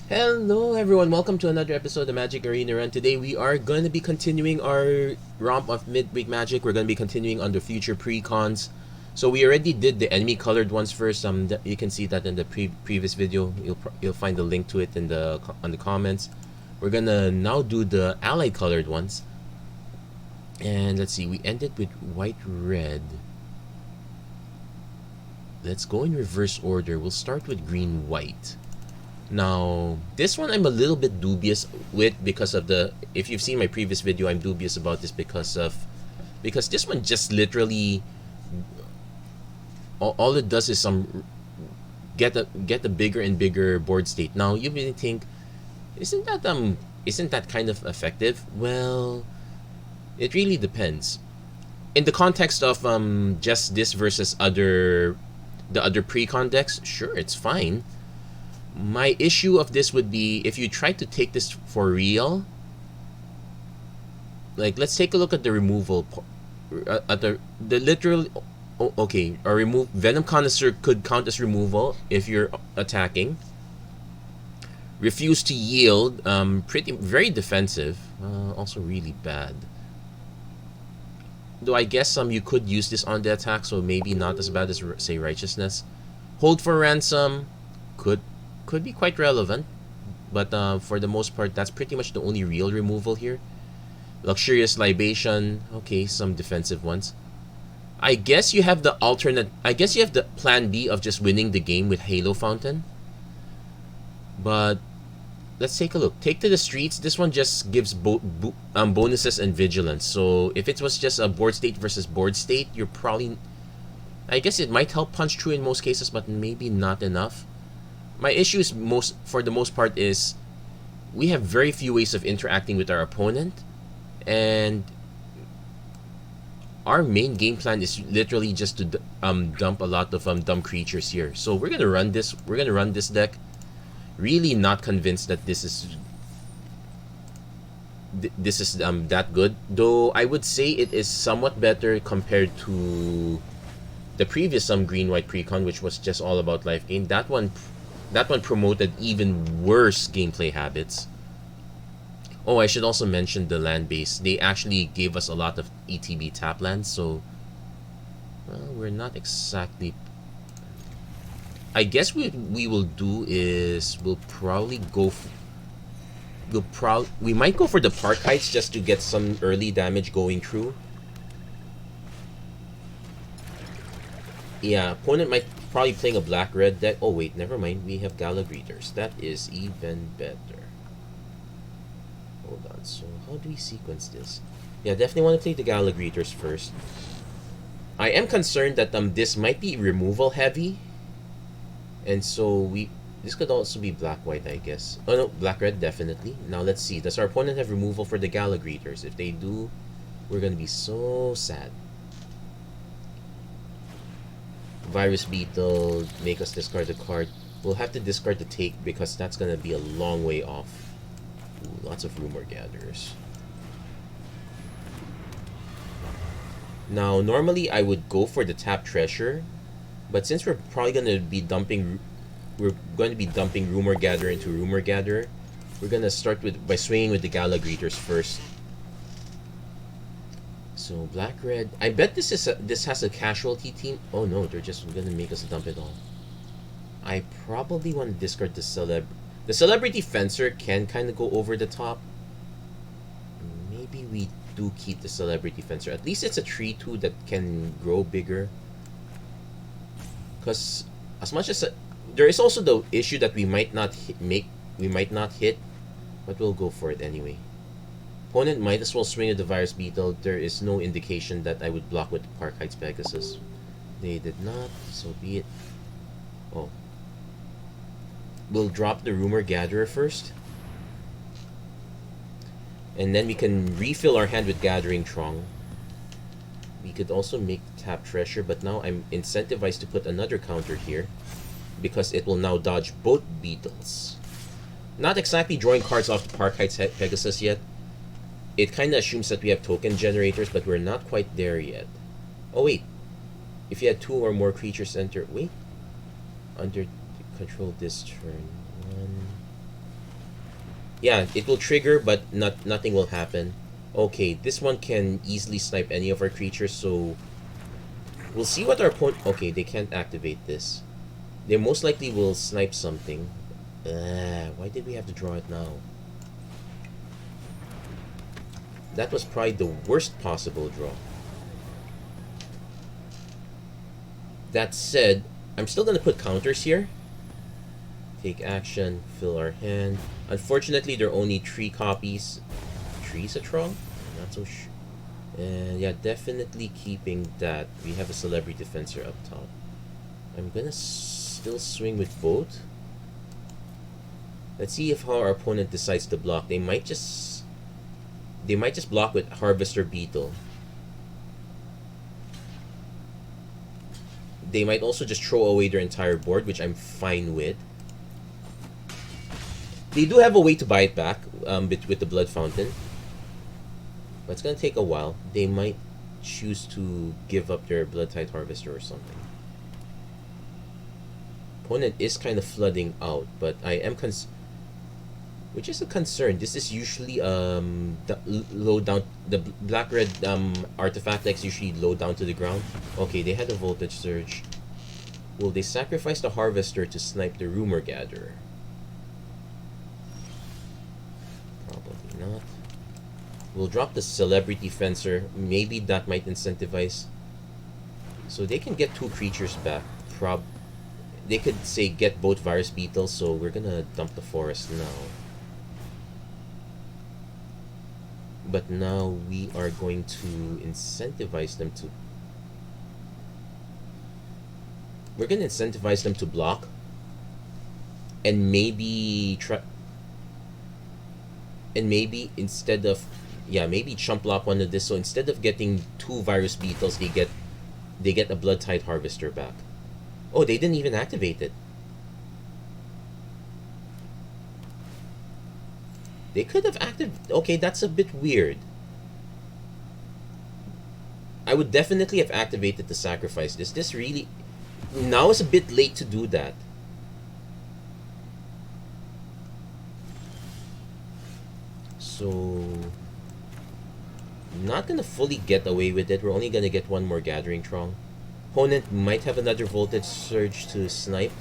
Hello everyone, welcome to another episode of Magic Arena Run. Today we are going to be continuing our romp of Midweek Magic. We're going to be continuing on the Future Precons. So we already did the enemy colored ones first. You can see that in the previous video. You'll find the link to it in the comments. We're gonna now do the allied colored ones. And let's see, we ended with white red. Let's go in reverse order. We'll start with green white. Now, this one I'm a little bit dubious with because of the, if you've seen my previous video, I'm dubious about this because this one just literally, all it does is get a bigger and bigger board state. Now, you may think, isn't that kind of effective? Well, it really depends. In the context of just this versus the other precon decks, sure, it's fine. My issue of this would be if you try to take this for real. Like, let's take a look at the removal. At the literal. Okay, a remove Venom Connoisseur could count as removal if you're attacking. Refuse to yield. Very defensive. Also really bad. Though I guess you could use this on the attack, so maybe not as bad as say Righteousness. Hold for ransom. Could be quite relevant, but for the most part, that's pretty much the only real removal here. Luxurious Libation, okay, some defensive ones. I guess you have the plan B of just winning the game with Halo Fountain. But let's take a look. Take to the Streets. This one just gives bonuses and vigilance. So if it was just a board state versus board state, you're probably, I guess it might help punch through in most cases, but maybe not enough. My issue is for the most part is we have very few ways of interacting with our opponent, and our main game plan is literally just to dump a lot of dumb creatures here. So we're gonna run this. We're gonna run this deck. Really not convinced that this is that good. Though I would say it is somewhat better compared to the previous green white precon, which was just all about life gain. That one promoted even worse gameplay habits. Oh, I should also mention the land base. They actually gave us a lot of ETB tap lands, so well, we're not exactly. I guess what we will do is we'll probably go. We might go for the Park Heights just to get some early damage going through. Yeah, opponent might probably playing a black-red deck. Oh wait, never mind. We have Gala Greeters. That is even better. Hold on. So how do we sequence this? Yeah, definitely want to play the Gala Greeters first. I am concerned that this might be removal heavy, and so this could also be black-white, I guess. Oh no, black-red definitely. Now let's see. Does our opponent have removal for the Gala Greeters? If they do, we're gonna be so sad. Virus Beetle, make us discard the card. We'll have to discard the Take because that's gonna be a long way off. Ooh, lots of Rumor Gatherers. Now, normally I would go for the Tap Treasure, but since we're probably gonna be dumping, Rumor Gatherer into Rumor Gatherer, we're gonna start by swinging with the Gala Greeters first. So black-red. I bet this has a casualty team. Oh no, they're just gonna make us dump it all. I probably want to discard the The Celebrity Fencer can kind of go over the top. Maybe we do keep the Celebrity Fencer. At least it's a 3/2 that can grow bigger. Because as much as there is also the issue that we might not hit, but we'll go for it anyway. Opponent might as well swing at the Virus Beetle. There is no indication that I would block with the Park Heights Pegasus. They did not, so be it. Oh. We'll drop the Rumor Gatherer first. And then we can refill our hand with Gathering Trong. We could also make Tap Treasure, but now I'm incentivized to put another counter here because it will now dodge both Beetles. Not exactly drawing cards off the Park Heights Pegasus yet. It kind of assumes that we have token generators, but we're not quite there yet. Oh wait, if you had 2 or more creatures enter, wait, under control this turn. 1, Yeah, it will trigger, but nothing will happen. Okay, this one can easily snipe any of our creatures, so we'll see what our opponent... Okay, they can't activate this. They most likely will snipe something. Why did we have to draw it now? That was probably the worst possible draw. That said, I'm still going to put counters here. Take action, fill our hand. Unfortunately, there are only 3 copies. 3 is a Tron? Not so sure. And yeah, definitely keeping that. We have a Celebrity Defensor up top. I'm gonna still swing with both. Let's see if how our opponent decides to block. They might just block with Harvester Beetle. They might also just throw away their entire board, which I'm fine with. They do have a way to buy it back with the Blood Fountain. But it's going to take a while. They might choose to give up their Blood-Tide Harvester or something. Opponent is kind of flooding out, but I am which is a concern. This is usually the low down, the black-red artifact decks usually low down to the ground. Okay, they had a Voltage Surge. Will they sacrifice the Harvester to snipe the Rumor Gatherer? Probably not. We'll drop the Celebrity Fencer. Maybe that might incentivize. So they can get 2 creatures back. They could say get both Virus Beetles, so we're gonna dump the forest now. But now we are going to incentivize them to... We're gonna incentivize them to block. And maybe try... And maybe instead of... Yeah, maybe chump block one of this. So instead of getting 2 Virus Beetles, they get a Blood-Tide Harvester back. Oh, they didn't even activate it. They could have activated... Okay, that's a bit weird. I would definitely have activated the sacrifice. This really... Now is a bit late to do that. So... Not gonna fully get away with it. We're only gonna get 1 more Gathering Tron. Opponent might have another Voltage Surge to snipe,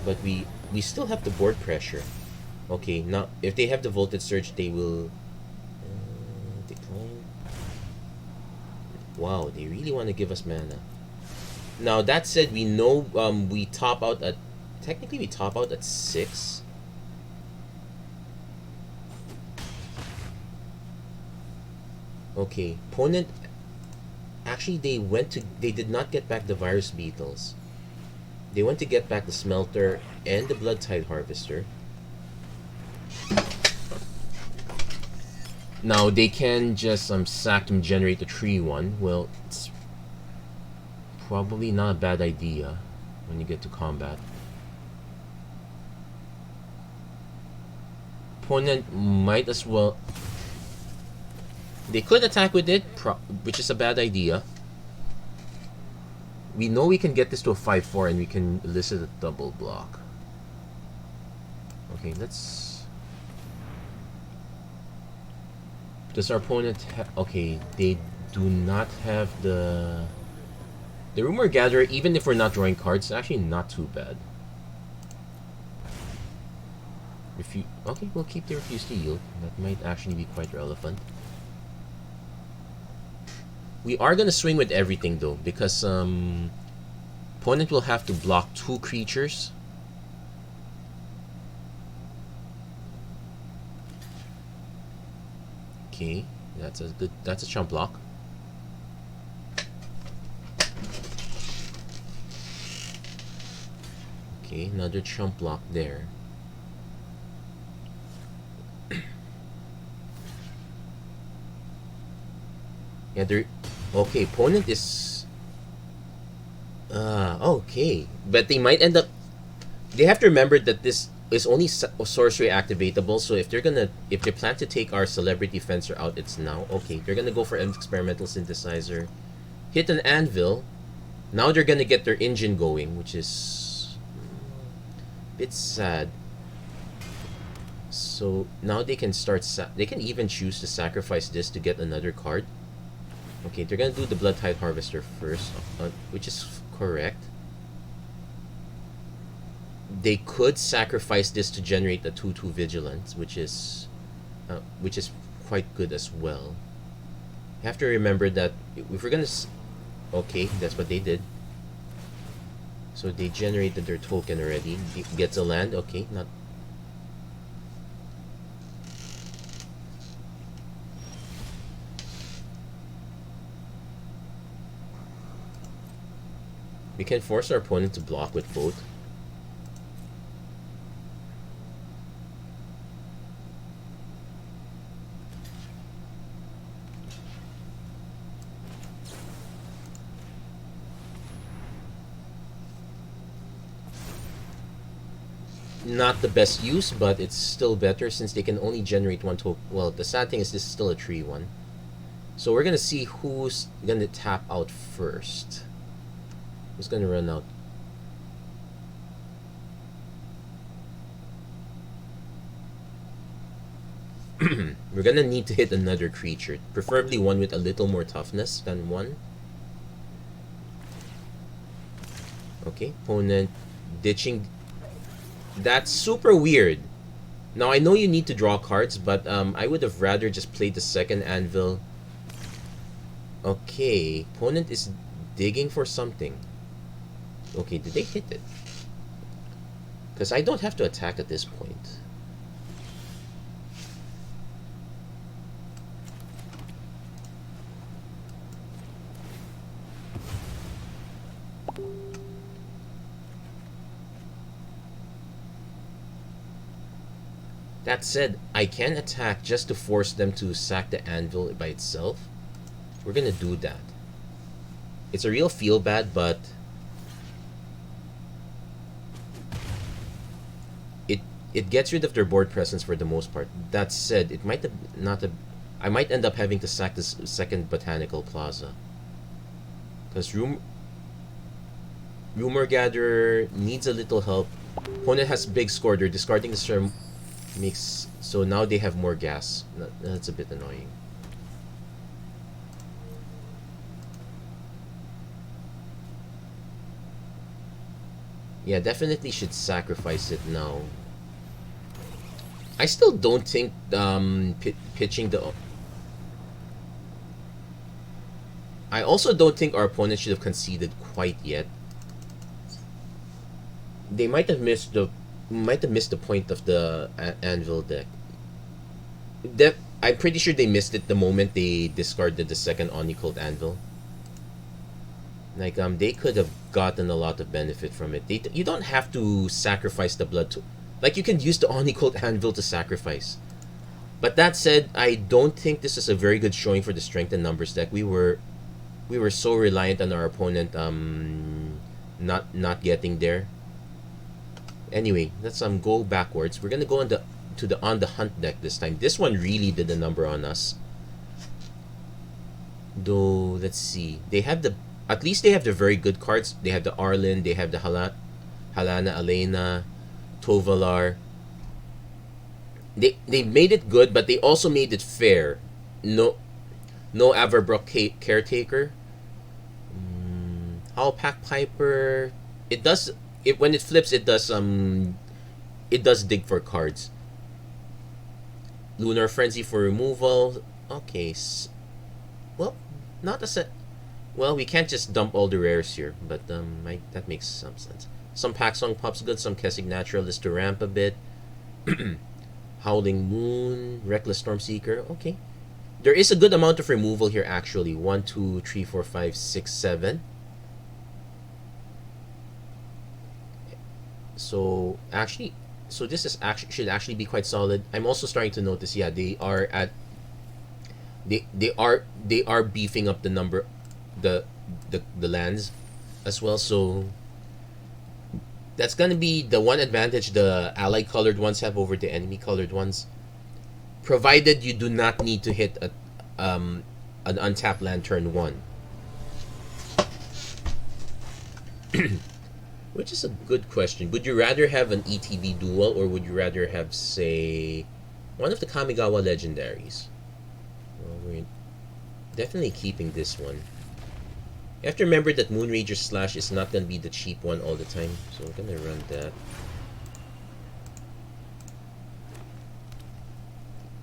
but we still have the board pressure. Okay, now if they have the Voltage Surge, they will decline. Wow, they really want to give us mana. Now that said, we know we top out at... Technically, we top out at 6. Okay, opponent... Actually, they did not get back the Virus Beetles. They went to get back the Smelter and the Blood-Tide Harvester. Now, they can just sack and generate a 3-1. Well, it's probably not a bad idea when you get to combat. Opponent might as well... They could attack with it, which is a bad idea. We know we can get this to a 5-4 and we can elicit a double block. Okay, let's... Does our opponent have... Okay, they do not have the... The Rumor Gatherer, even if we're not drawing cards, is actually not too bad. Okay, we'll keep the Refuse to Yield. That might actually be quite relevant. We are going to swing with everything though, because opponent will have to block 2 creatures. Okay, that's a chump block. Okay, another chump block there. Yeah, okay, opponent is... okay. But they might end up... They have to remember that this is only sorcery activatable, so if they plan to take our Celebrity Fencer out, it's now. Okay, they're gonna go for an Experimental Synthesizer. Hit an Anvil. Now they're gonna get their engine going, which is... a bit sad. So now they can start. They can even choose to sacrifice this to get another card. Okay, they're gonna do the Blood Tide Harvester first, which is correct. They could sacrifice this to generate a 2/2 Vigilance, which is quite good as well. You have to remember that if we're gonna, okay, that's what they did. So they generated their token already. It gets a land. Okay, not. We can force our opponent to block with both. Not the best use, but it's still better since they can only generate one token. Well, the sad thing is this is still a 3/1. So we're gonna see who's gonna tap out first. Who's gonna run out? We're gonna need to hit another creature, preferably one with a little more toughness than one. Okay, opponent ditching. That's super weird. Now I know you need to draw cards, but I would have rather just played the second anvil. Okay, opponent is digging for something. Okay, did they hit it? Because I don't have to attack at this point. That said, I can attack just to force them to sack the anvil by itself. We're gonna do that. It's a real feel bad, but it gets rid of their board presence for the most part. That said, it might not have, I might end up having to sack this second Botanical Plaza. Because Rumor Gatherer needs a little help. Opponent has big score, they're discarding the Sturm. Makes so now they have more gas. That's a bit annoying. Yeah, definitely should sacrifice it now. I still don't think pitching the. I also don't think our opponent should have conceded quite yet. They might have missed the point of the anvil deck. I'm pretty sure they missed it the moment they discarded the second Onicult Anvil. Like they could have gotten a lot of benefit from it. You don't have to sacrifice the blood to, like you can use the Onicult Anvil to sacrifice. But that said, I don't think this is a very good showing for the strength and numbers deck. We were so reliant on our opponent not getting there. Anyway, let's go backwards. We're gonna go on the hunt deck this time. This one really did a number on us. Though, let's see. At least they have the very good cards. They have the Arlen, they have the Halana, Elena, Tovalar. They made it good, but they also made it fair. No Averbrook Caretaker. Howlpack Piper. When it flips, it does dig for cards. Lunar Frenzy for removal. Okay, well, not a set. Well, we can't just dump all the rares here, but that makes some sense. Some Pack Song pops good, some Kessig Naturalist to ramp a bit. Howling Moon, Reckless Stormseeker. Okay, there is a good amount of removal here actually. 1, 2, 3, 4, 5, 6, 7. So this is should actually be quite solid. I'm also starting to notice, yeah, they are beefing up the number, the lands as well. So that's gonna be the one advantage the ally colored ones have over the enemy colored ones, provided you do not need to hit an untapped land turn 1. Which is a good question. Would you rather have an ETB dual, or would you rather have, say, one of the Kamigawa legendaries? Well, we're definitely keeping this one. You have to remember that Moonrager Slash is not going to be the cheap one all the time, so we're going to run that.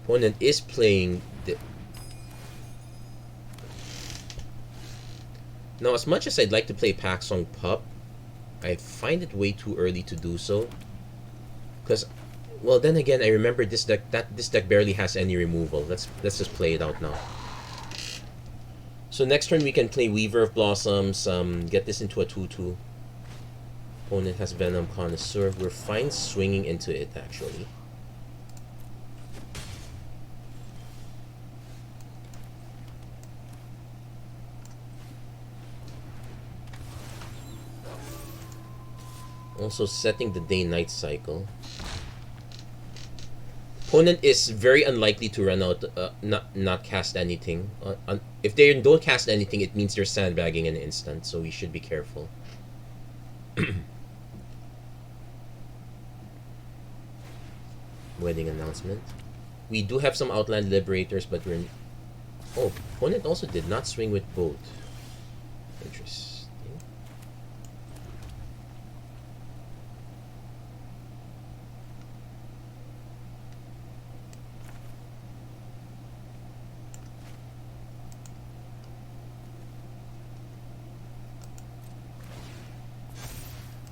Opponent is playing the... Now, as much as I'd like to play Paxong Pup, I find it way too early to do so. Because, well, then again, I remember this deck barely has any removal. Let's just play it out now. So next turn we can play Weaver of Blossoms, get this into a 2/2. Opponent has Venom Connoisseur. We're fine swinging into it, actually. Also setting the day-night cycle. Opponent is very unlikely to run out, not cast anything. If they don't cast anything, it means they're sandbagging an instant, so we should be careful. Wedding announcement. We do have some Outland Liberators, but we're... Oh, opponent also did not swing with both. Interesting.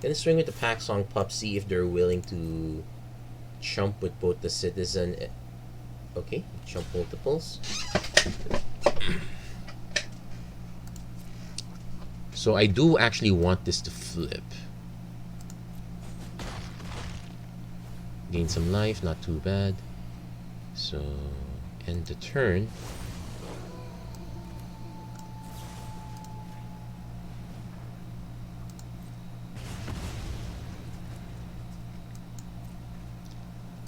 Gonna swing with the Paxong Pup, see if they're willing to chump with both the Citizen. Okay, chump multiples. So I do actually want this to flip. Gain some life, not too bad. So, end the turn.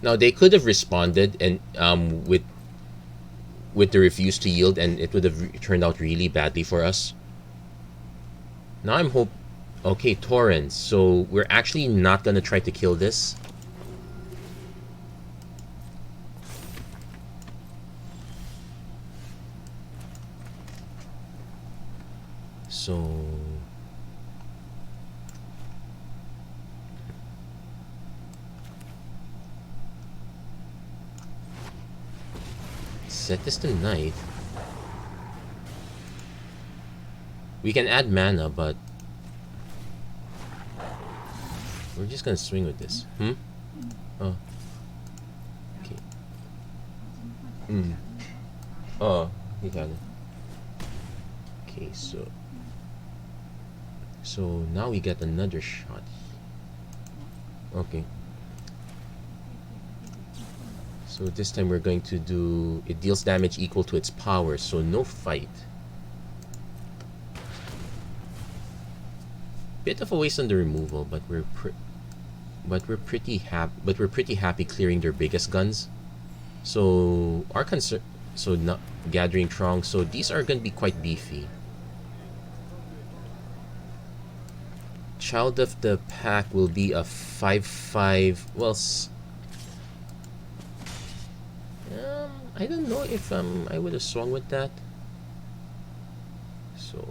Now they could have responded and with the refuse to yield, and it would have turned out really badly for us. Now I'm okay, Torrents. So we're actually not gonna try to kill this. So set this to night. We can add mana, but we're just gonna swing with this. Oh. Okay. Oh, you got it. Okay, so now we get another shot. Okay. So this time we're going to do... It deals damage equal to its power, so no fight. Bit of a waste on the removal, but we're pretty happy clearing their biggest guns. So our concern... So not Gathering Trunk, so these are going to be quite beefy. Child of the Pack will be a 5/5. Well, I don't know if I would have swung with that. So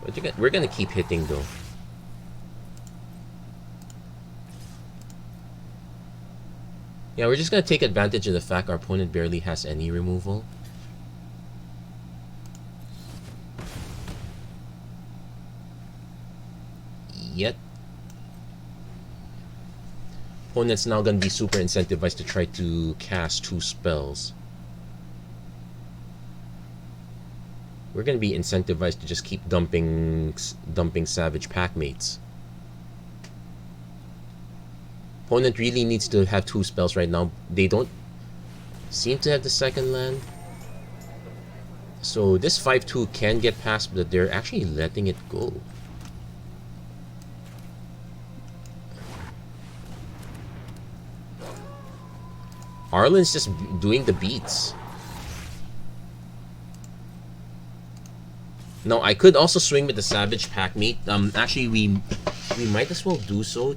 but we're gonna keep hitting though. Yeah, we're just gonna take advantage of the fact our opponent barely has any removal. Yet opponent's now gonna be super incentivized to try to cast 2 spells. We're gonna be incentivized to just keep dumping Savage Packmates. Opponent really needs to have 2 spells right now. They don't seem to have the second land. So this 5/2 can get past, but they're actually letting it go. Arlen's just doing the beats. No, I could also swing with the Savage Packmate. Actually, we might as well do so.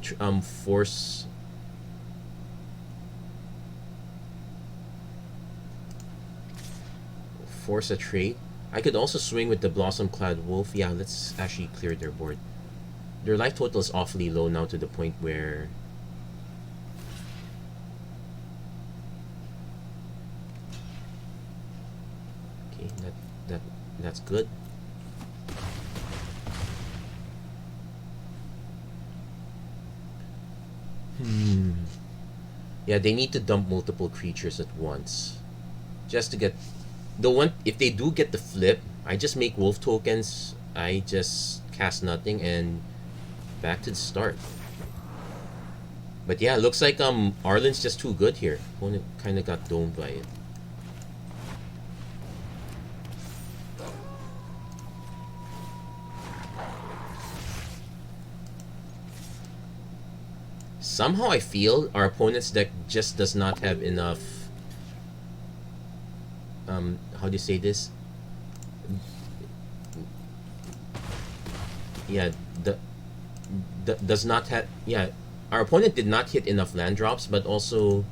Force a trait. I could also swing with the Blossom Clad Wolf. Yeah, let's actually clear their board. Their life total is awfully low now to the point where okay, that's good. Yeah, they need to dump multiple creatures at once just to get the one. If they do get the flip, I just make wolf tokens. I just cast nothing and back to the start. But yeah, looks like Arlen's just too good here. Opponent kind of got domed by it. Somehow I feel our opponent's deck just does not have enough. How do you say this? Yeah, does not have. Yeah, our opponent did not hit enough land drops, but also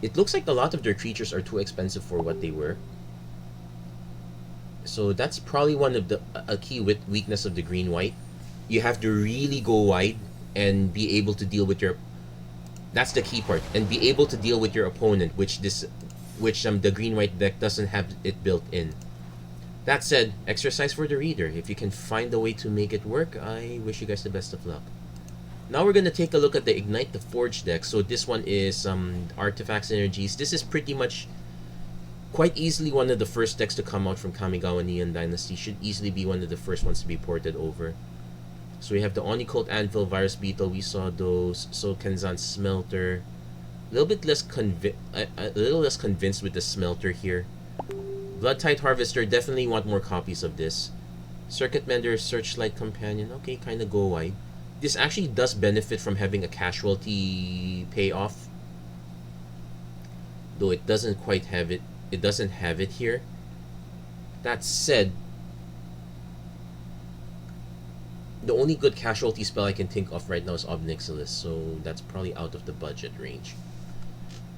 it looks like a lot of their creatures are too expensive for what they were. So that's probably one of the a key weakness of the green white. You have to really go wide and be able to deal with your. That's the key part, and be able to deal with your opponent, which the green white deck doesn't have it built in. That said, exercise for the reader. If you can find a way to make it work, I wish you guys the best of luck. Now we're gonna take a look at the Ignite the Forge deck. So this one is artifacts energies. This is pretty much quite easily one of the first decks to come out from Kamigawa Neon Dynasty. Should easily be one of the first ones to be ported over. So we have the Onicult Anvil, Virus Beetle. We saw those. So Kenzan Smelter. A little less convinced with the Smelter here. Bloodtide Harvester. Definitely want more copies of this. Circuit Mender, Searchlight Companion. Okay, kind of go wide. This actually does benefit from having a casualty payoff, though it doesn't quite have it. It doesn't have it here. That said, the only good casualty spell I can think of right now is Obnixilis, so that's probably out of the budget range.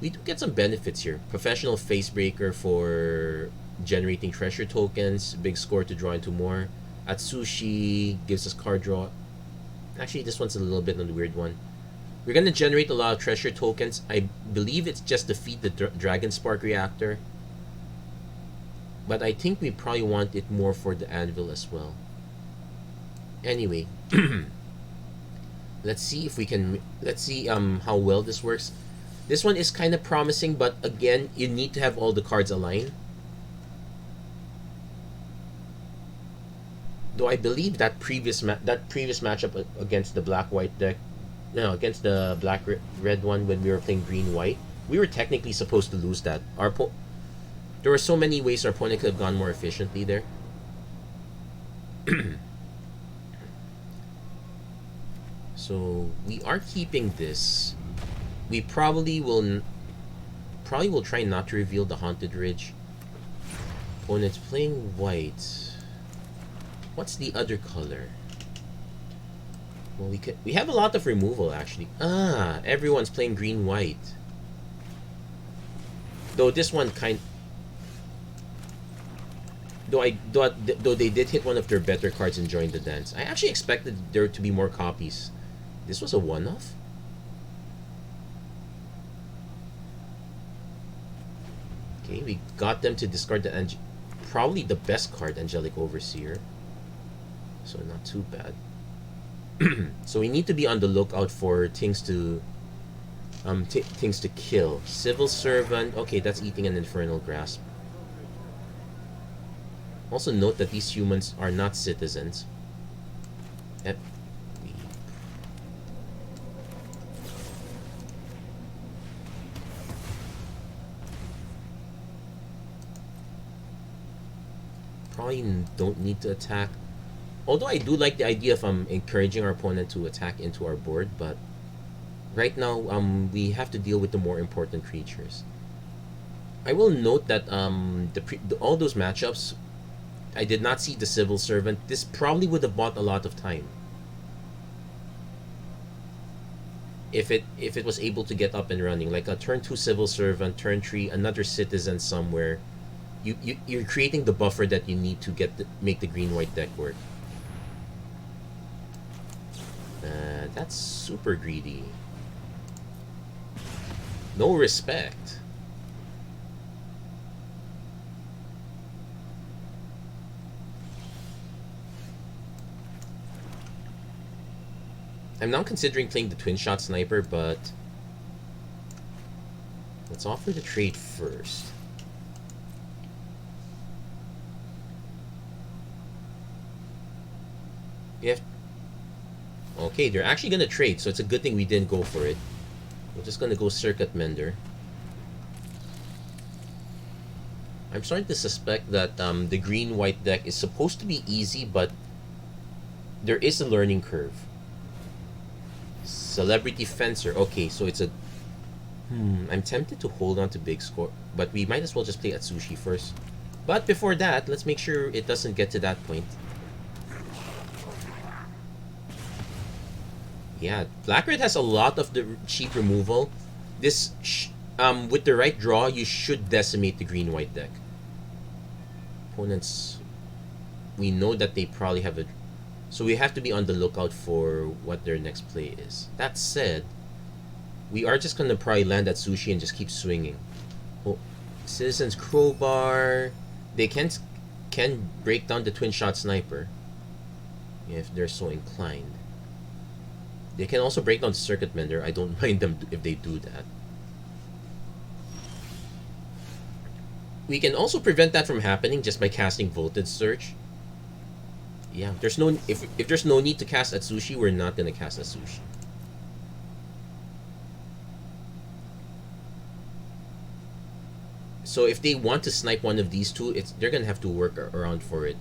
We do get some benefits here. Professional Facebreaker for generating treasure tokens, big score to draw into more. Atsushi gives us card draw. Actually, this one's a little bit on the weird one. We're going to generate a lot of treasure tokens. I believe it's just defeat the Dragon Spark Reactor. But I think we probably want it more for the Anvil as well. Anyway, let's see if we can. Let's see how well this works. This one is kind of promising, but again, you need to have all the cards aligned. Though I believe that previous matchup against the black-white deck, no, against the black-red one when we were playing green-white, we were technically supposed to lose that. There were so many ways our opponent could have gone more efficiently there. So we are keeping this. We probably will try not to reveal the Haunted Ridge. Opponent's playing white. What's the other color? Well, we have a lot of removal actually. Everyone's playing green white. Though this one though they did hit one of their better cards and joined the dance. I actually expected there to be more copies. This was a one-off. Okay, we got them to discard probably the best card, Angelic Overseer. So not too bad. So we need to be on the lookout for things to kill. Civil Servant. Okay, that's eating an Infernal Grasp. Also note that these humans are not citizens. Probably don't need to attack. Although I do like the idea of encouraging our opponent to attack into our board, but right now we have to deal with the more important creatures. I will note that all those matchups, I did not see the Civil Servant. This probably would have bought a lot of time. If it was able to get up and running, like a turn 2 Civil Servant, turn 3 another Citizen somewhere, you're creating the buffer that you need to make the green-white deck work. That's super greedy. No respect. I'm now considering playing the twin shot sniper, but let's offer the trade first. Okay, they're actually gonna trade, so it's a good thing we didn't go for it. We're just gonna go Circuit Mender. I'm starting to suspect that the green-white deck is supposed to be easy, but there is a learning curve. Celebrity Fencer. Okay, so it's a... I'm tempted to hold on to Big Score, but we might as well just play Atsushi first. But before that, let's make sure it doesn't get to that point. Yeah, Black Red has a lot of the cheap removal. This, with the right draw, you should decimate the green-white deck. Opponents, we know that they probably have a... So we have to be on the lookout for what their next play is. That said, we are just going to probably land at Sushi and just keep swinging. Oh, Citizen's Crowbar. They can break down the twin shot sniper if they're so inclined. They can also break down the Circuit Mender. I don't mind them if they do that. We can also prevent that from happening just by casting Voltage Surge. Yeah, there's no if there's no need to cast Atsushi, we're not gonna cast Atsushi. So if they want to snipe one of these two, they're gonna have to work around for it.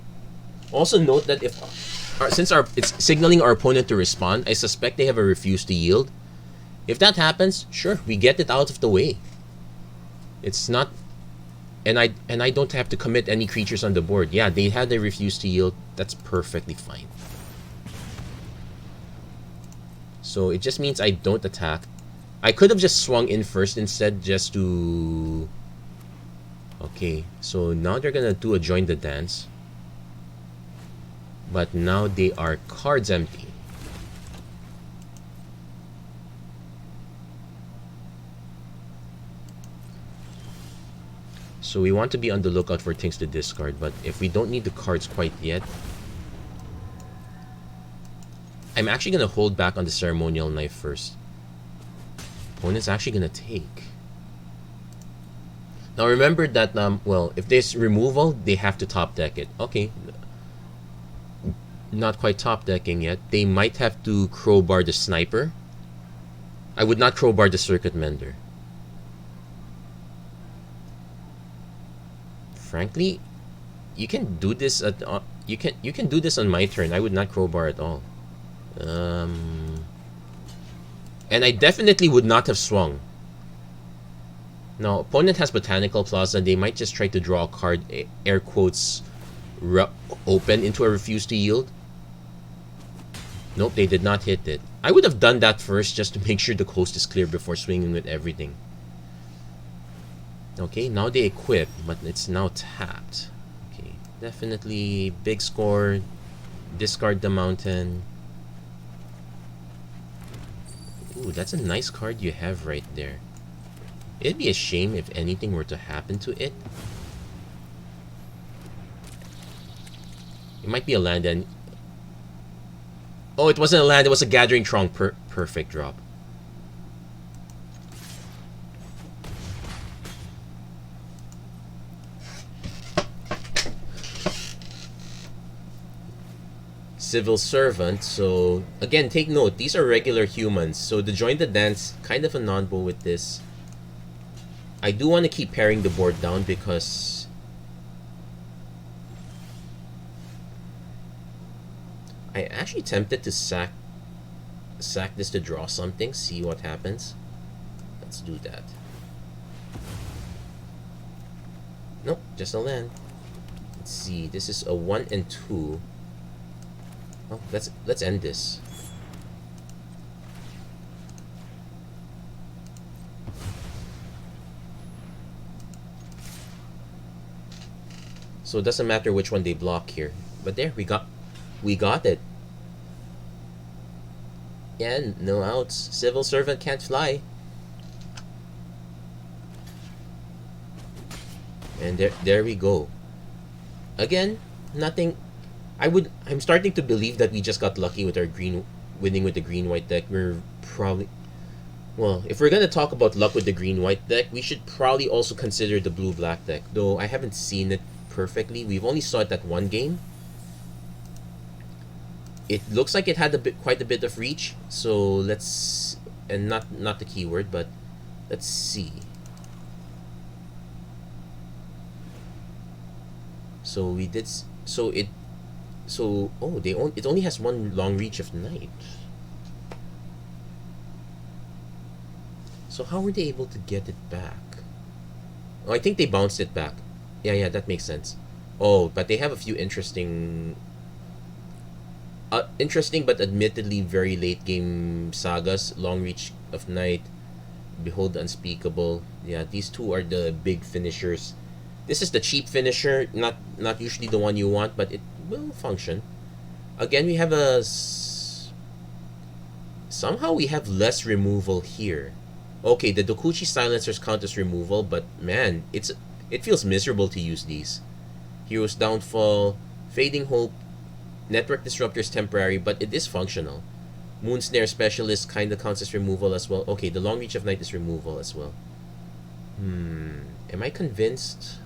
Also note that since it's signaling our opponent to respond, I suspect they have a refuse to yield. If that happens, sure, we get it out of the way. It's not, and I don't have to commit any creatures on the board. Yeah, they had a refuse to yield. That's perfectly fine. So it just means I don't attack. I could have just swung in first instead just to... Okay, so now they're gonna do a Join the Dance. But now they are cards empty. So we want to be on the lookout for things to discard, but if we don't need the cards quite yet, I'm actually going to hold back on the Ceremonial Knife first. Opponent's actually going to take. Now remember that, well, if there's removal, they have to top deck it. Okay. Not quite top decking yet. They might have to crowbar the Sniper. I would not crowbar the Circuit Mender. Frankly, you can do this at you can do this on my turn. I would not crowbar at all. And I definitely would not have swung. Now, opponent has Botanical Plaza. They might just try to draw a card, air quotes, open into a refuse to yield. Nope, they did not hit it. I would have done that first just to make sure the coast is clear before swinging with everything. Okay, now they equip, but it's now tapped. Okay, definitely big score. Discard the mountain. Ooh, that's a nice card you have right there. It'd be a shame if anything were to happen to it. It might be a land and... Oh, it wasn't a land, it was a Gathering Trunk. Perfect drop. Civil Servant. So again, take note, these are regular humans, so to join the dance, kind of a non-bow with this. I do want to keep paring the board down because I actually tempted to sack this to draw something, see what happens. Let's do that. Nope, just a land. Let's see. This is a 1 and 2. Oh, let's end this. So it doesn't matter which one they block here. But there, we got it. Yeah, no outs. Civil servant can't fly. And there we go. Again, nothing. I'm starting to believe that we just got lucky with our winning with the green-white deck. We're probably, well, if we're gonna talk about luck with the green-white deck, we should probably also consider the blue-black deck. Though I haven't seen it perfectly. We've only saw it that one game. It looks like it had quite a bit of reach. So let's, and not the keyword, but let's see. So we did. It only has one long reach of night. So how were they able to get it back? Oh, I think they bounced it back. Yeah, that makes sense. Oh, but they have a few interesting but admittedly very late game sagas. Long reach of night, behold the unspeakable. Yeah, these two are the big finishers. This is the cheap finisher, not usually the one you want, but it will function. Again, we have somehow we have less removal here. Okay, the Dokuchi silencers count as removal, but man, it feels miserable to use these. Hero's Downfall, Fading Hope, Network Disruptor is temporary, but it is functional. Moon Snare Specialist kinda counts as removal as well. Okay, the Long Reach of Night is removal as well. Am I convinced?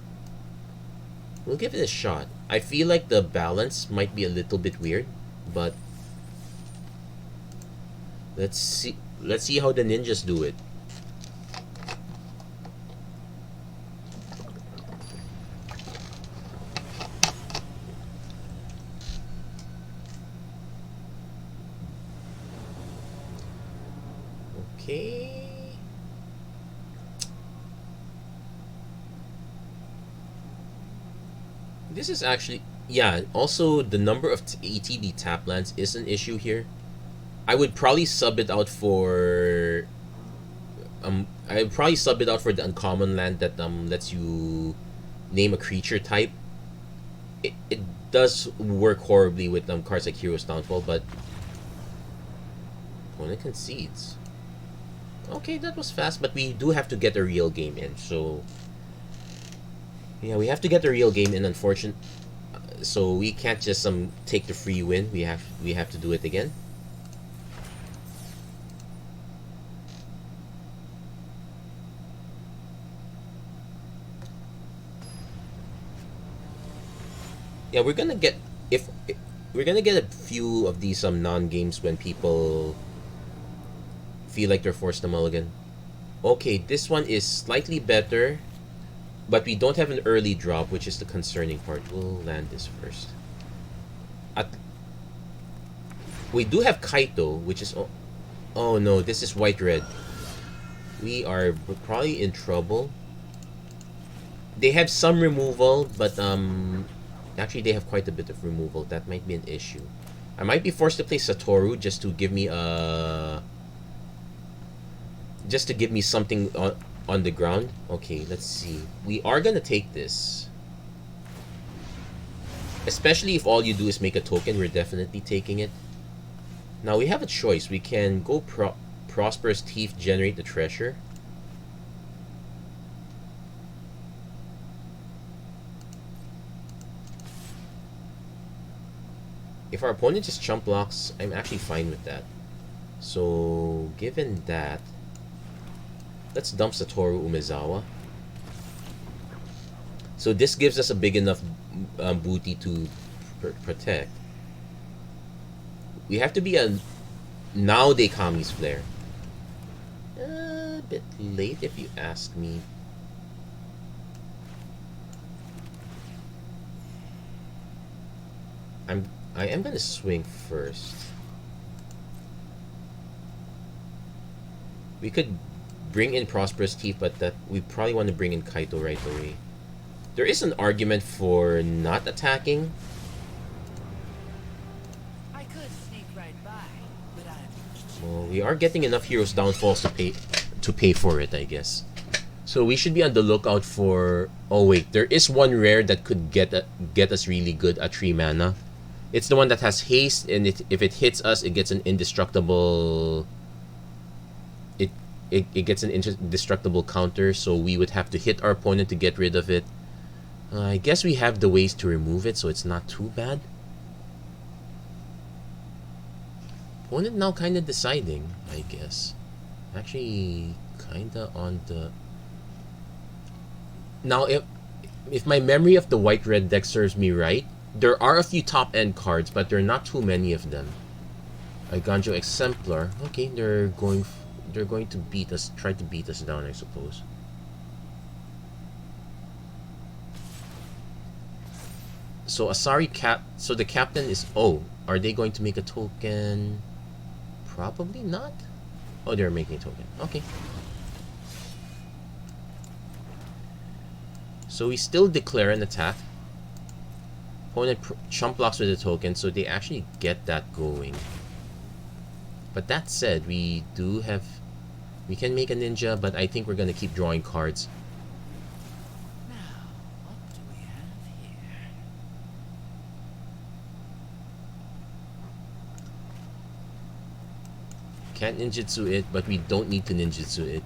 We'll give it a shot. I feel like the balance might be a little bit weird, but let's see how the ninjas do it. Okay. This is actually, yeah, also the number of ATB tap lands is an issue here. I would probably sub it out for the uncommon land that lets you name a creature type. It does work horribly with cards like Hero's Downfall, but opponent concedes. Okay, that was fast, but we do have to get a real game in. So yeah, we have to get the real game in. Unfortunate, so we can't just take the free win. We have to do it again. Yeah, we're gonna get a few of these non-games when people feel like they're forced to mulligan. Okay, this one is slightly better, but we don't have an early drop, which is the concerning part. We'll land this first. We do have Kaito, which is... Oh no, this is white-red. We are probably in trouble. They have some removal, but actually they have quite a bit of removal. That might be an issue. I might be forced to play Satoru just to give me something on the ground. Okay, let's see. We are gonna take this. Especially if all you do is make a token, we're definitely taking it. Now we have a choice. We can go Prosperous Thief, generate the treasure. If our opponent just chump blocks, I'm actually fine with that. So, given that, let's dump Satoru Umezawa. So this gives us a big enough booty to protect. We have to be a Naude Kami's Flare. A bit late if you ask me. I am gonna swing first. We could bring in Prosperous Thief, but that we probably want to bring in Kaito right away. There is an argument for not attacking. I could sneak right by, but Well, we are getting enough heroes downfalls to pay for it, I guess. So we should be on the lookout for. Oh wait, there is one rare that could get us really good at 3 mana. It's the one that has haste, and if it hits us, it gets an indestructible. It gets an indestructible counter, so we would have to hit our opponent to get rid of it. I guess we have the ways to remove it, so it's not too bad. Opponent now kind of deciding, I guess. Actually, kind of on the... Now, if my memory of the white-red deck serves me right, there are a few top-end cards, but there are not too many of them. A Ganjo Exemplar. Okay, they're going to beat us, try to beat us down, I suppose. So Asari so the captain is... Oh, are they going to make a token? Probably not. Oh, they're making a token. Okay. So we still declare an attack. Opponent chump blocks with a token, so they actually get that going. But that said, we can make a ninja, but I think we're gonna keep drawing cards. now what do we have here? Can't ninjutsu it, but we don't need to ninjutsu it.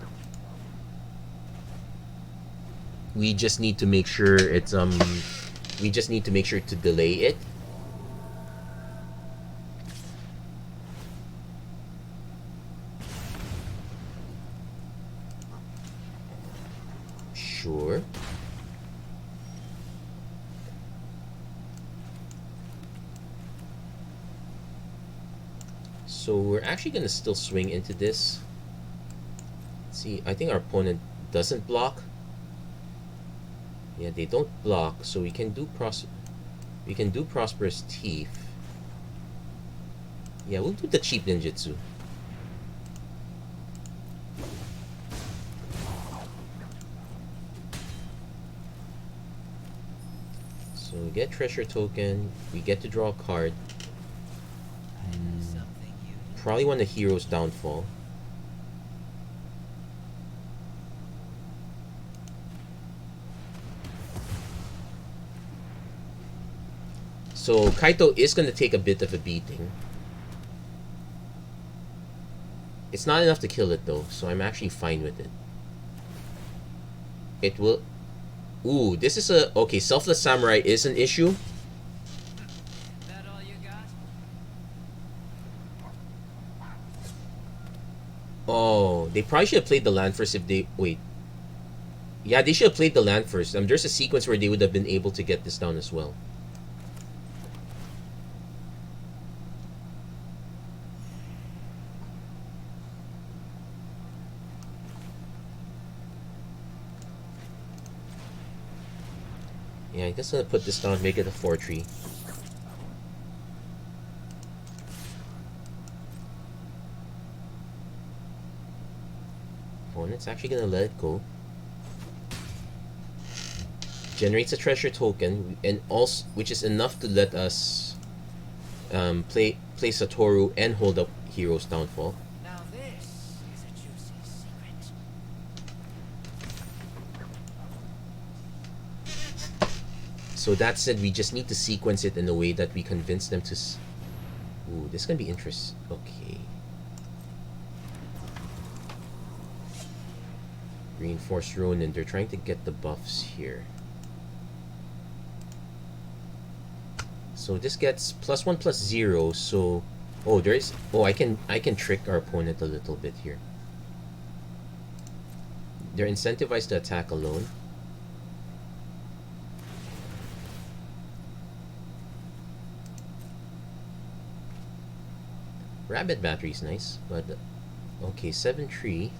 We just need to make sure it's we just need to make sure to delay it. Sure. So we're actually gonna still swing into this. Let's see, I think our opponent doesn't block. Yeah, they don't block, so we can do Prosperous Thief. Yeah, we'll do the cheap ninjutsu. So we get treasure token, we get to draw a card. Probably want a hero's downfall. So Kaito is going to take a bit of a beating. It's not enough to kill it though, so I'm actually fine with it. It will... Ooh, this is a... Okay, Selfless Samurai is an issue. That all you got? Oh, they probably should have played the land first if they... Wait. Yeah, they should have played the land first. There's a sequence where they would have been able to get this down as well. Yeah, I guess I'll put this down, make it a 4-3. Opponent's actually gonna let it go. Generates a treasure token, and also which is enough to let us play Satoru and hold up Hero's Downfall. Now this is a juicy secret. So that said, we just need to sequence it in a way that we convince them to... Ooh, this is gonna be interesting. Okay. Reinforced Ronin, they're trying to get the buffs here. So this gets +1/+0, so... Oh, there is... Oh, I can trick our opponent a little bit here. They're incentivized to attack alone. Rabbit Battery is nice, but... Okay, 7-3.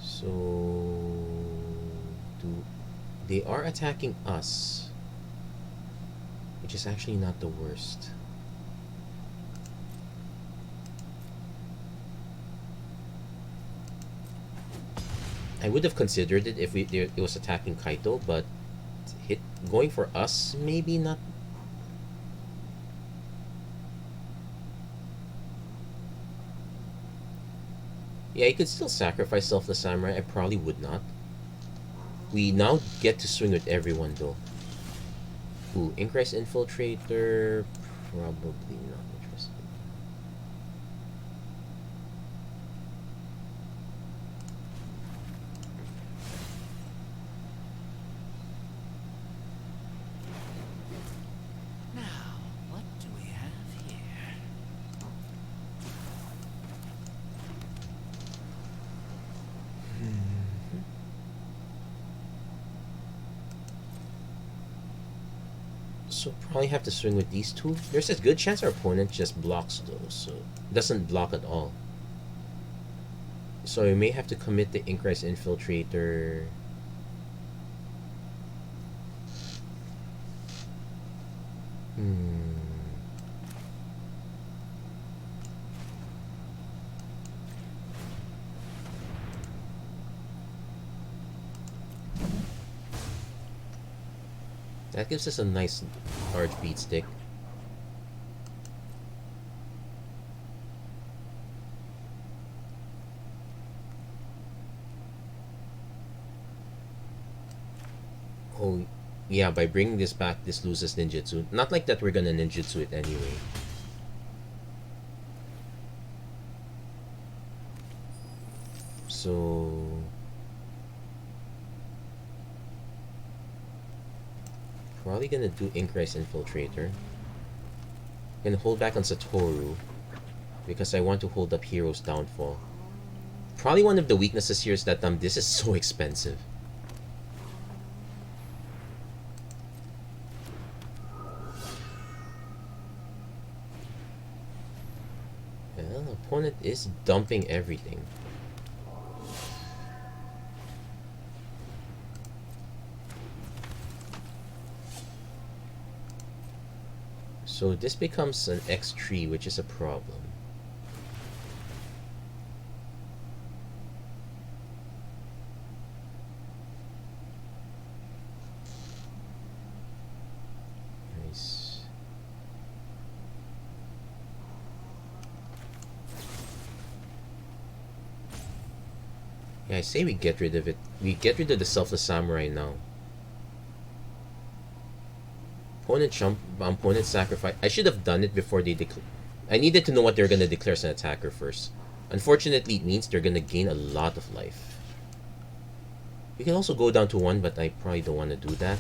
So... They are attacking us, which is actually not the worst. I would have considered it if it was attacking Kaito, but going for us, maybe not. Yeah, you could still sacrifice Selfless Samurai. I probably would not. We now get to swing with everyone though. Ooh, Inkrise Infiltrator. Probably not interested. Now, what do we have here? So probably have to swing with these two. There's a good chance our opponent just blocks though, so doesn't block at all. So we may have to commit the Inkrise Infiltrator. That gives us a nice large beat stick. Oh, yeah, by bringing this back, this loses ninjutsu. Not like that we're gonna ninjutsu it anyway. So... probably gonna do Inkrise Infiltrator. Gonna hold back on Satoru because I want to hold up Hero's Downfall. Probably one of the weaknesses here is that this is so expensive. Well, opponent is dumping everything. So this becomes an X3, which is a problem. Nice. Yeah, I say we get rid of it. We get rid of the Selfless Samurai now. Opponent sacrifice. I should have done it before they declare. I needed to know what they're gonna declare as an attacker first. Unfortunately, it means they're gonna gain a lot of life. We can also go down to 1, but I probably don't want to do that.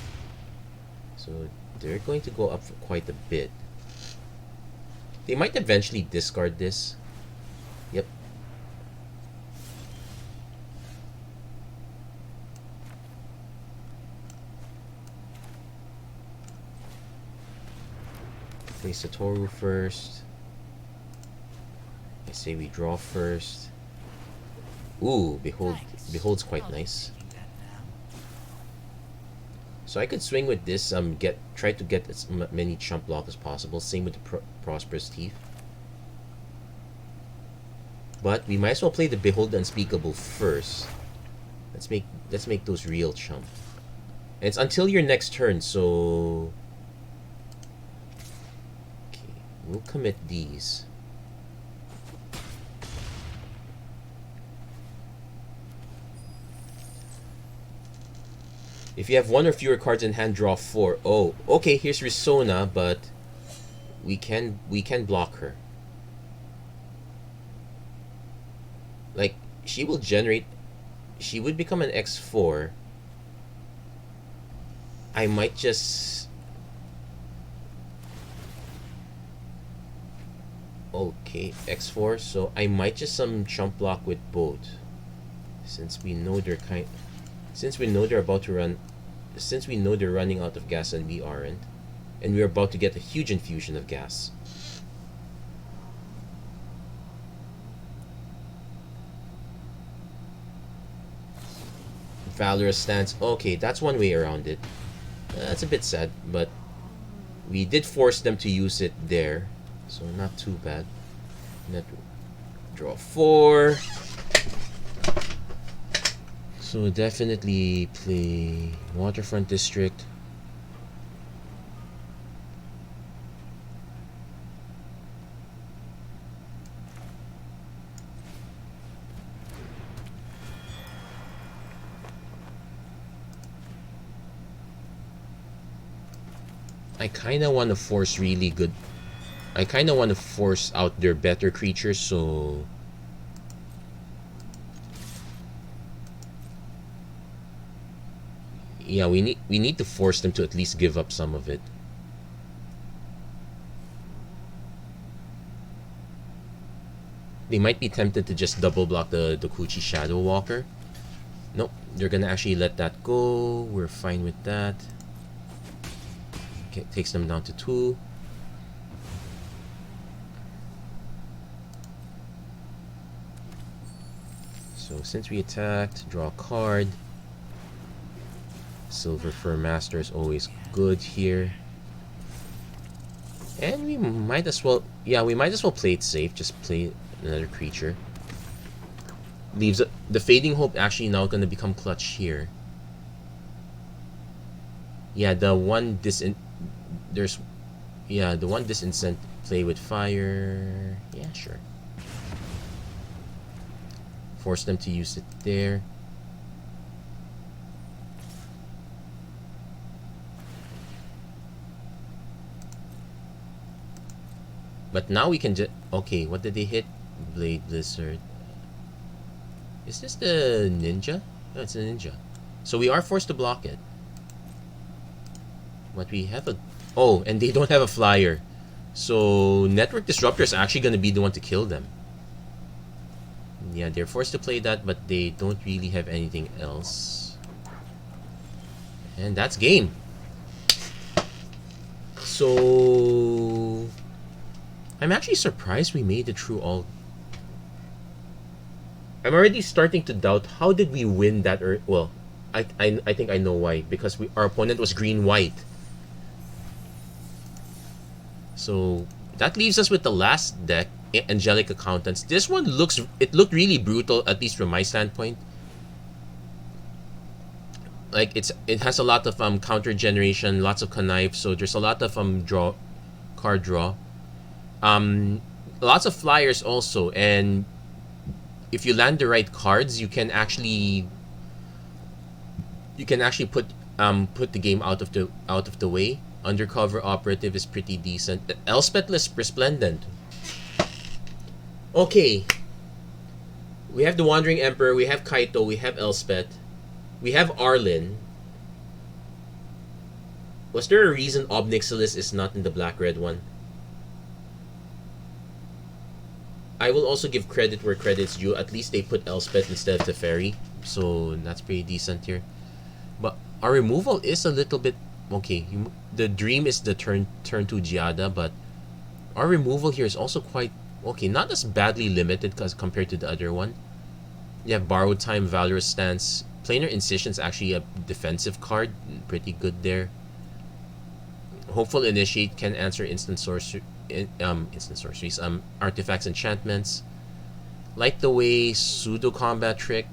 So they're going to go up for quite a bit. They might eventually discard this. Yep. Play Satoru first. I say we draw first. Ooh, Behold's quite nice. So I could swing with this. Try to get as many chump block as possible. Same with the Prosperous Teeth. But we might as well play the Behold the Unspeakable first. Let's make those real chump. And it's until your next turn, so we'll commit these. If you have 1 or fewer cards in hand, draw 4. Oh, okay, here's Risona, but we can block her. Like, she will generate... She would become an X4. I might just... Okay, X4. So I might just chump block with both, since we know they're since we know they're about to run, since we know they're running out of gas and we aren't, and we're about to get a huge infusion of gas. Valorous stance. Okay, that's one way around it. That's a bit sad, but we did force them to use it there, so not too bad. Draw 4. So definitely play Waterfront District. I kind of want to force really good. I kind of want to force out their better creatures, so yeah, we need to force them to at least give up some of it. They might be tempted to just double block the Kuchi Shadow Walker. Nope, they're gonna actually let that go. We're fine with that. Okay, takes them down to 2. So since we attacked, draw a card. Silver Fur Master is always good here. And we might as well, yeah, we might as well play it safe. Just play another creature. Leaves the Fading Hope actually now going to become clutch here. Yeah, the one there's, yeah, the one disincent play with fire. Yeah, sure. Force them to use it there. But now we can just... Okay, what did they hit? Blade Blizzard. Is this the ninja? No, it's a ninja. So we are forced to block it. But we have a... Oh, and they don't have a flyer. So Network Disruptor is actually going to be the one to kill them. Yeah, they're forced to play that, but they don't really have anything else. And that's game. So... I'm actually surprised we made it through all... I'm already starting to doubt, how did we win that? Well, I think I know why. Because our opponent was green-white. So that leaves us with the last deck, Angelic Accountants. This one looked really brutal, at least from my standpoint. Like it has a lot of counter generation, lots of connive, so there's a lot of card draw. Lots of flyers also, and if you land the right cards, you can actually put the game out of the way. Undercover Operative is pretty decent. Elspethless Resplendent. Okay. We have the Wandering Emperor, we have Kaito, we have Elspeth, we have Arlen. Was there a reason Obnixilis is not in the black-red one? I will also give credit where credit's due. At least they put Elspeth instead of Teferi, so that's pretty decent here. But our removal is a little bit... Okay, the Dream is the turn 2 Giada, but our removal here is also quite... Okay, not as badly limited compared to the other one. You have Borrowed Time, Valorous Stance. Planar Incision is actually a defensive card. Pretty good there. Hopeful Initiate can answer instant sorceries, artifacts, enchantments. Light the Way, Pseudo Combat Trick.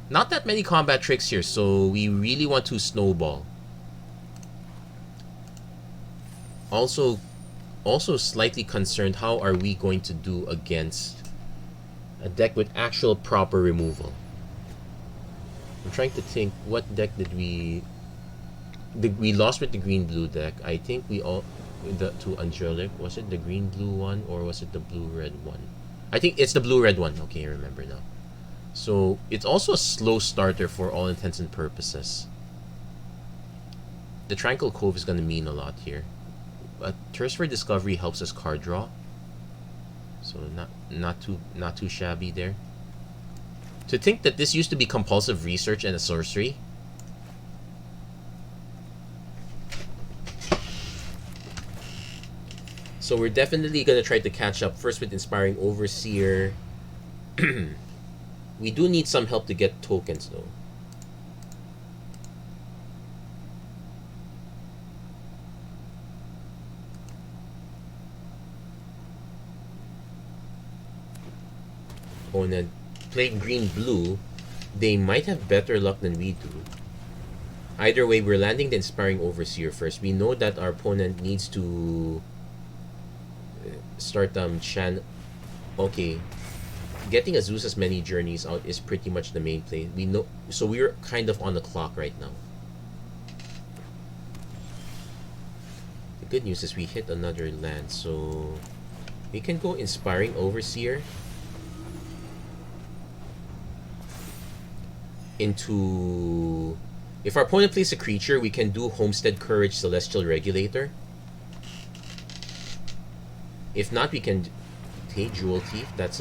Not that many combat tricks here, so we really want to snowball. Also slightly concerned, how are we going to do against a deck with actual proper removal? I'm trying to think, what deck did we... We lost with the green-blue deck. I think we all... to Angelic. Was it the green-blue one, or was it the blue-red one? I think it's the blue-red one. Okay, I remember now. So, it's also a slow starter for all intents and purposes. The Tranquil Cove is going to mean a lot here. But Thirst for Discovery helps us card draw. So, not too shabby there. To think that this used to be compulsive research and a sorcery. So we're definitely going to try to catch up first with Inspiring Overseer. We do need some help to get tokens though. Opponent played green-blue. They might have better luck than we do. Either way, we're landing the Inspiring Overseer first. We know that our opponent needs to start Okay, getting Azusa's many journeys out is pretty much the main play. We know, so we're kind of on the clock right now. The good news is we hit another land, so we can go Inspiring Overseer into... If our opponent plays a creature, we can do Homestead Courage, Celestial Regulator. If not, we can take Jewel Thief. That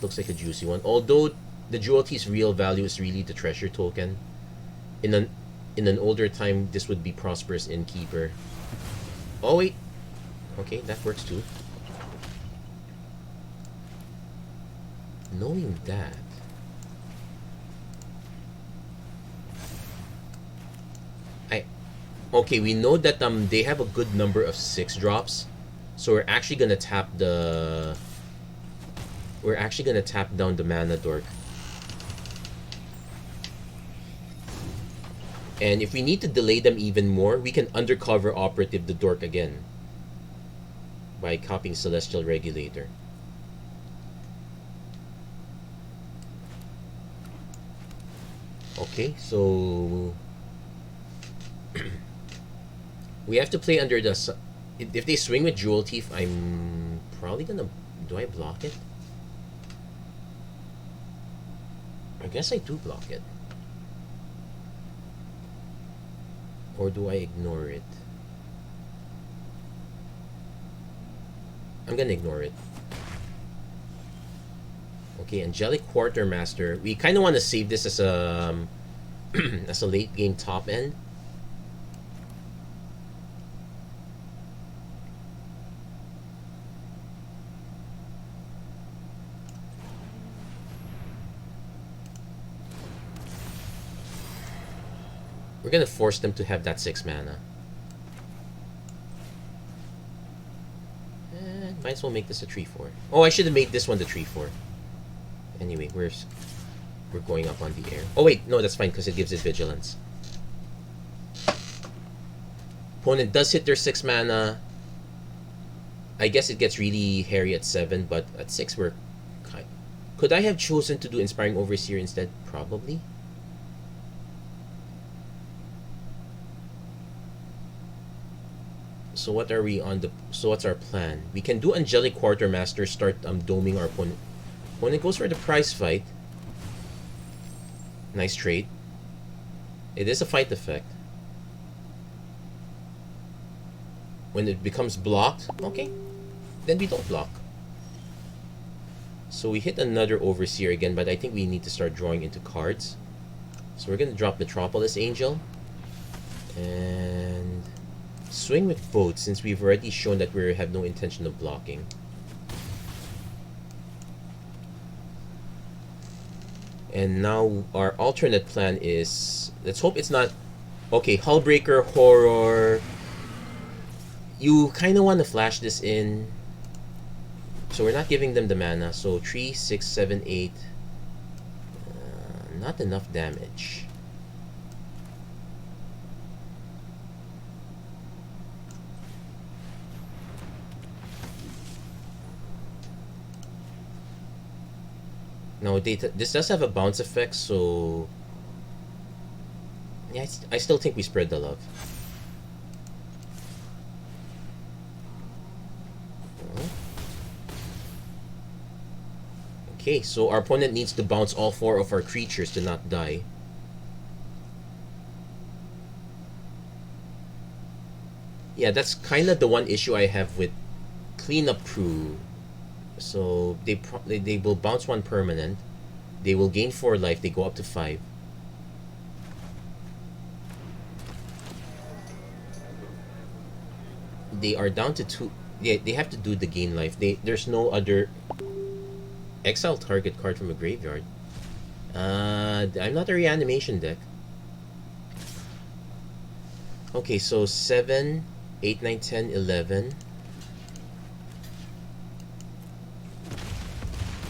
looks like a juicy one. Although the Jewel Thief's real value is really the treasure token. In an older time, this would be Prosperous Innkeeper. Oh wait, okay, that works too. Knowing that, okay, we know that they have a good number of 6-drops, so we're actually gonna tap the... We're actually gonna tap down the Mana Dork. And if we need to delay them even more, we can undercover Operative the Dork again by copying Celestial Regulator. Okay, so we have to play under the... If they swing with Jewel Thief, I'm probably gonna... Do I block it? I guess I do block it. Or do I ignore it? I'm gonna ignore it. Okay, Angelic Quartermaster. We kind of want to save this as a as a late game top end. We're gonna force them to have that 6 mana. Might as well make this a 3/4. Oh, I should have made this one the 3/4. Anyway, we're going up on the air. Oh wait, no, that's fine because it gives it vigilance. Opponent does hit their 6 mana. I guess it gets really hairy at 7, but at 6 we're kind... Could I have chosen to do Inspiring Overseer instead? Probably. So what are we on the... So what's our plan? We can do Angelic Quartermaster, start doming our opponent. Opponent goes for the prize fight. Nice trade. It is a fight effect. When it becomes blocked, okay, then we don't block. So we hit another Overseer again, but I think we need to start drawing into cards. So we're going to drop Metropolis Angel. And... swing with both, since we've already shown that we have no intention of blocking. And now our alternate plan is... Let's hope it's not... Okay, Hullbreaker, Horror... You kind of want to flash this in. So we're not giving them the mana. So 3, 6, 7, 8. Not enough damage. No, this does have a bounce effect, so... Yeah, I still think we spread the love. Okay, so our opponent needs to bounce all 4 of our creatures to not die. Yeah, that's kind of the one issue I have with Cleanup Crew. So they will bounce 1 permanent. They will gain 4 life. They go up to 5. They are down to 2. Yeah, they have to do the gain life. There's no other... Exile target card from a graveyard. I'm not a reanimation deck. Okay, so 7, 8, 9, 10, 11.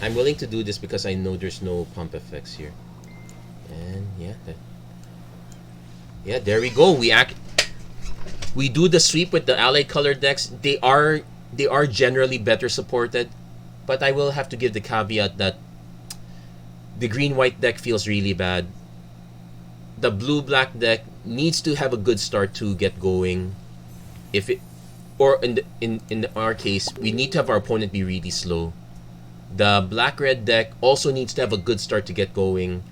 I'm willing to do this because I know there's no pump effects here. And yeah, there we go. We do the sweep with the allied color decks. They are generally better supported, but I will have to give the caveat that the green-white deck feels really bad. The blue-black deck needs to have a good start to get going. If it, or in our case, we need to have our opponent be really slow. The black-red deck also needs to have a good start to get going.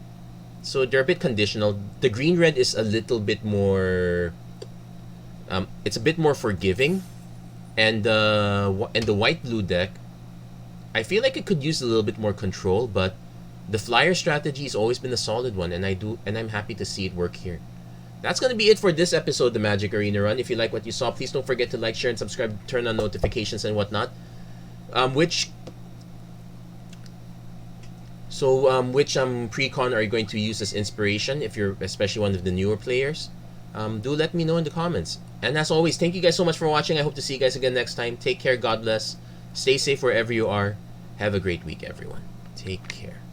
So they're a bit conditional. The green-red is a little bit more. It's a bit more forgiving, and the white-blue deck, I feel like it could use a little bit more control, but the flyer strategy has always been a solid one, and I'm happy to see it work here. That's going to be it for this episode of the Magic Arena Run. If you like what you saw, please don't forget to like, share, and subscribe, turn on notifications and whatnot. Which precon are you going to use as inspiration if you're especially one of the newer players? Do let me know in the comments. And as always, thank you guys so much for watching. I hope to see you guys again next time. Take care, God bless. Stay safe wherever you are. Have a great week, everyone. Take care.